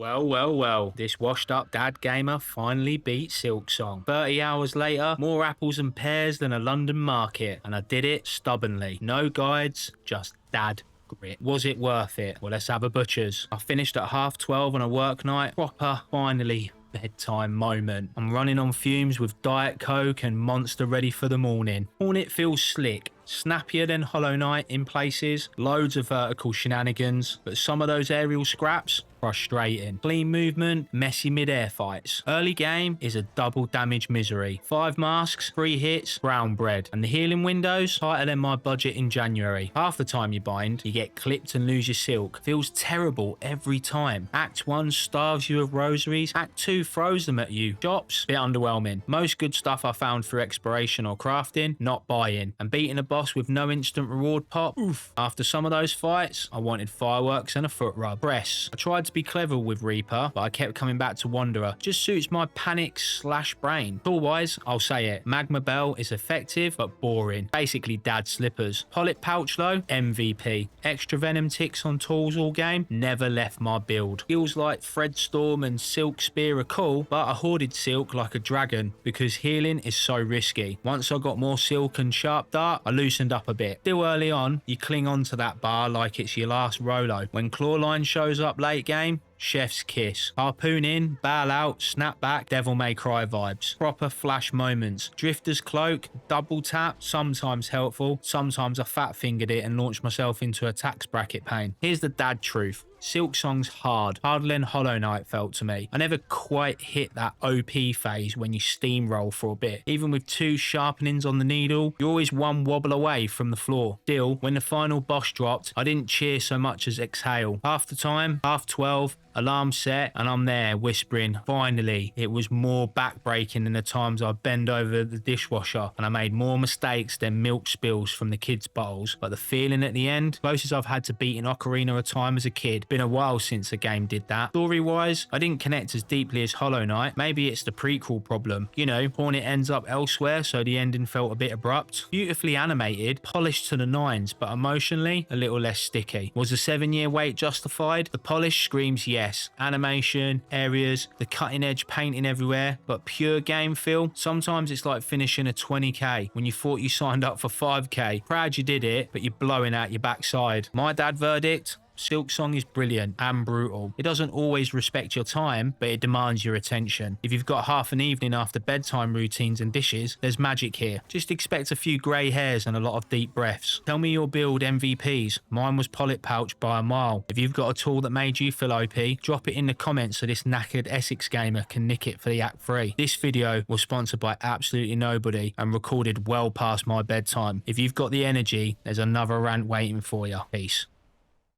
Well, well, well, this washed up dad gamer finally beat Silksong. 30 hours later, more apples and pears than a London market, and I did it stubbornly. No guides, just dad grit. Was it worth it? Well, let's have a butcher's. I finished at 12:30 on a work night. Proper, finally, bedtime moment. I'm running on fumes with Diet Coke and Monster ready for the morning. Hornet feels slick. Snappier than Hollow Knight in places, loads of vertical shenanigans, but some of those aerial scraps, frustrating. Clean movement, messy mid-air fights. Early game is a double damage misery. 5 masks, 3 hits, brown bread. And the healing windows, tighter than my budget in January. Half the time you bind, you get clipped and lose your silk. Feels terrible every time. Act 1 starves you of rosaries, Act 2 throws them at you. Shops, bit underwhelming. Most good stuff I found through exploration or crafting, not buying. And beating a boss with no instant reward pop, oof. After some of those fights, I wanted fireworks and a foot rub. Press. I tried to be clever with Reaper, but I kept coming back to Wanderer. Just suits my panic/brain. Tool-wise, I'll say it. Magma Bell is effective, but boring. Basically dad slippers. Polyp Pouch though, MVP. Extra Venom ticks on tools all game, never left my build. Skills like Thread Storm and Silk Spear are cool, but I hoarded Silk like a dragon, because healing is so risky. Once I got more Silk and Sharp Dart, I loosened up a bit. Still early on, you cling on to that bar like it's your last Rolo. When Clawline shows up late game, chef's kiss. Harpoon in, bail out, snap back, Devil May Cry vibes. Proper flash moments. Drifter's Cloak, double tap, sometimes helpful. Sometimes I fat fingered it and launched myself into a tax bracket pain. Here's the dad truth. Silksong's hard. Harder than Hollow Knight felt to me. I never quite hit that OP phase when you steamroll for a bit. Even with 2 sharpenings on the needle, you're always one wobble away from the floor. Still, when the final boss dropped, I didn't cheer so much as exhale. Half the time, 12:30, alarm set, and I'm there whispering, finally. It was more backbreaking than the times I bend over the dishwasher, and I made more mistakes than milk spills from the kids' bottles. But the feeling at the end, closest I've had to beating Ocarina of Time as a kid. Been a while since a game did that. Story-wise, I didn't connect as deeply as Hollow Knight. Maybe it's the prequel problem. You know, Hornet ends up elsewhere, so the ending felt a bit abrupt. Beautifully animated, polished to the nines, but emotionally, a little less sticky. Was the 7-year wait justified? The polish screams yes. Animation, areas, the cutting edge painting everywhere, but pure game feel, sometimes it's like finishing a 20k when you thought you signed up for 5k. Proud you did it, but you're blowing out your backside. My dad verdict? Silksong is brilliant and brutal. It doesn't always respect your time, but it demands your attention. If you've got half an evening after bedtime routines and dishes, there's magic here. Just expect a few grey hairs and a lot of deep breaths. Tell me your build MVPs. Mine was Polyp Pouch by a mile. If you've got a tool that made you feel OP, drop it in the comments so this knackered Essex gamer can nick it for the Act 3. This video was sponsored by absolutely nobody and recorded well past my bedtime. If you've got the energy, there's another rant waiting for you. Peace.